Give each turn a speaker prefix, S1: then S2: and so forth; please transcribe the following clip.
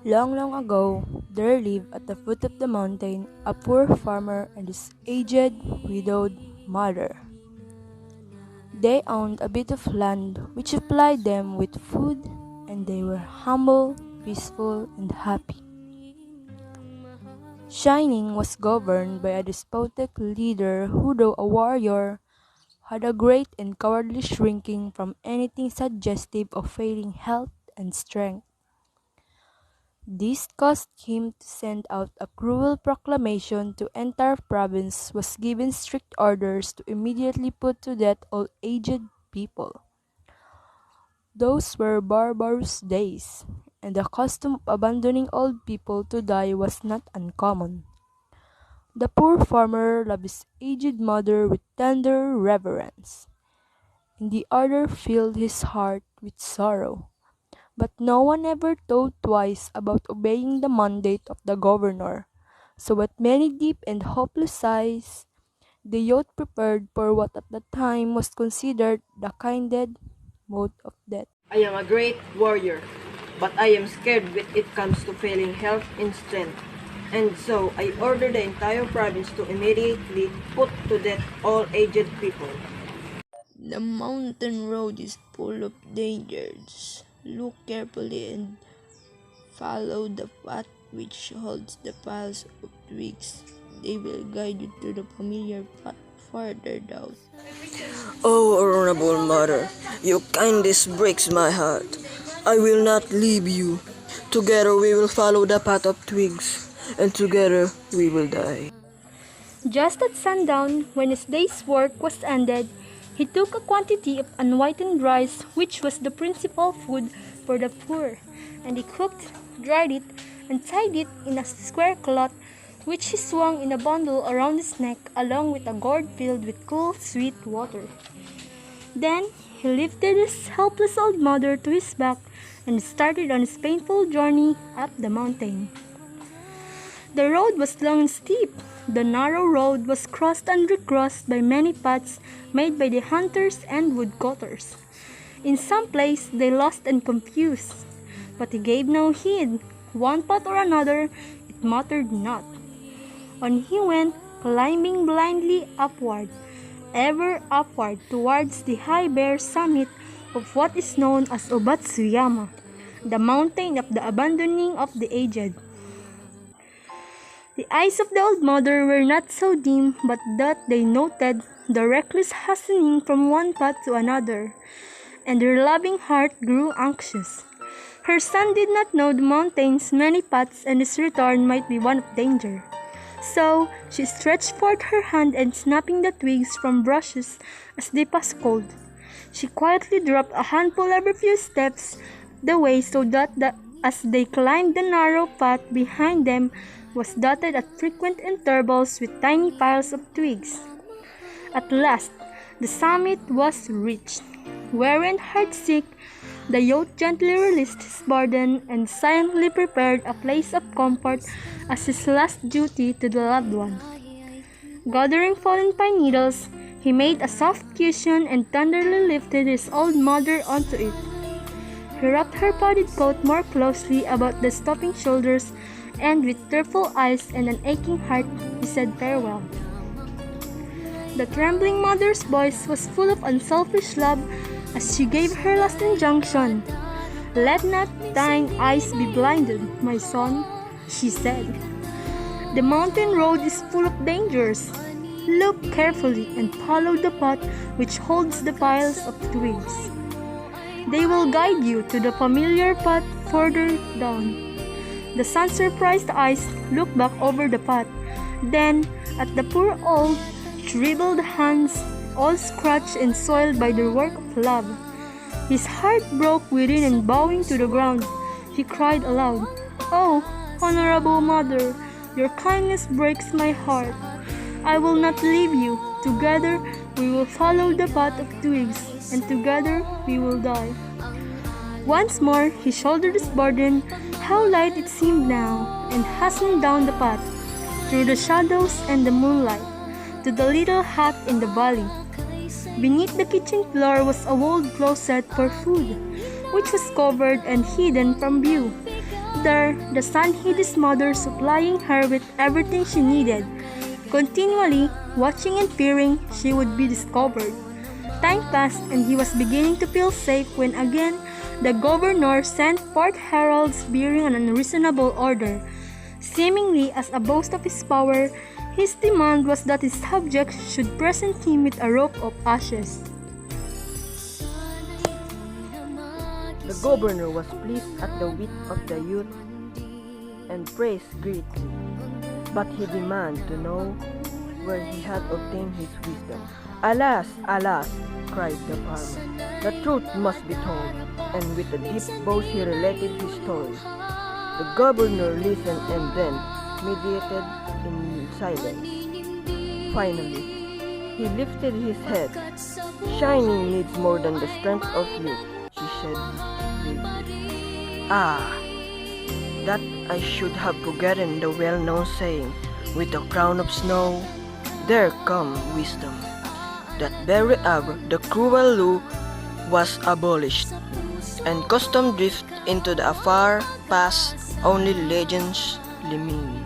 S1: Long, long ago, there lived at the foot of the mountain a poor farmer and his aged, widowed mother. They owned a bit of land which supplied them with food, and they were humble, peaceful, and happy. Shining was governed by a despotic leader who, though a warrior, had a great and cowardly shrinking from anything suggestive of failing health and strength. This caused him to send out a cruel proclamation to entire province was given strict orders to immediately put to death all aged people. Those were barbarous days, and the custom of abandoning old people to die was not uncommon. The poor farmer loved his aged mother with tender reverence, and the order filled his heart with sorrow. But no one ever thought twice about obeying the mandate of the governor. So with many deep and hopeless sighs, the youth prepared for what at the time was considered the kinded mode of death.
S2: I am a great warrior, but I am scared when it comes to failing health and strength. And so I order the entire province to immediately put to death all aged people.
S3: The mountain road is full of dangers. Look carefully and follow the path which holds the piles of twigs. They will guide you to the familiar path farther down.
S4: Oh, honorable mother, your kindness breaks my heart. I will not leave you. Together we will follow the path of twigs, and together we will die.
S5: Just at sundown, when his day's work was ended, he took a quantity of unwhitened rice, which was the principal food for the poor, and he cooked, dried it, and tied it in a square cloth, which he swung in a bundle around his neck, along with a gourd filled with cool, sweet water. Then he lifted his helpless old mother to his back and started on his painful journey up the mountain. The road was long and steep. The narrow road was crossed and recrossed by many paths made by the hunters and woodcutters. In some places they lost and confused, but he gave no heed. One path or another, it mattered not. On he went, climbing blindly upward, ever upward towards the high bare summit of what is known as Obatsuyama, the mountain of the abandoning of the aged. The eyes of the old mother were not so dim but that they noted the reckless hastening from one path to another, and her loving heart grew anxious. Her son did not know the mountain's many paths, and his return might be one of danger. So she stretched forth her hand and snapping the twigs from bushes as they passed cold, she quietly dropped a handful every few steps the way so that as they climbed the narrow path behind them was dotted at frequent intervals with tiny piles of twigs. At last, the summit was reached, wherein heartsick, the youth gently released his burden and silently prepared a place of comfort as his last duty to the loved one. Gathering fallen pine needles, he made a soft cushion and tenderly lifted his old mother onto it. He wrapped her padded coat more closely about the stooping shoulders, and with tearful eyes and an aching heart, he said farewell. The trembling mother's voice was full of unselfish love as she gave her last injunction. "Let not thine eyes be blinded, my son," she said. "The mountain road is full of dangers. Look carefully and follow the path which holds the piles of twigs. They will guide you to the familiar path further down." The son's surprised eyes looked back over the path, then at the poor old, shriveled hands, all scratched and soiled by the work of love. His heart broke within, and bowing to the ground, he cried aloud, "Oh, honorable mother, your kindness breaks my heart. I will not leave you. Together we will follow the path of twigs, and together we will die." Once more he shouldered his burden, how light it seemed now, and hastened down the path, through the shadows and the moonlight, to the little hut in the valley. Beneath the kitchen floor was a walled closet for food, which was covered and hidden from view. There, the son hid his mother, supplying her with everything she needed. Continually watching and fearing she would be discovered. Time passed and he was beginning to feel safe when again the governor sent forth heralds bearing an unreasonable order. Seemingly as a boast of his power, his demand was that his subjects should present him with a rope of ashes.
S2: The governor was pleased at the wit of the youth and praised greatly, but he demanded to know where he had obtained his wisdom. Alas, alas, cried the farmer, the truth must be told, and with a deep boast he related his story. The governor listened and then meditated in silence. Finally, he lifted his head. Shining needs more than the strength of youth, she said gravely. Ah, that I should have forgotten the well-known saying, with a crown of snow, there come wisdom. That very hour the cruel law was abolished, and custom drifted into the afar past, only legends remain.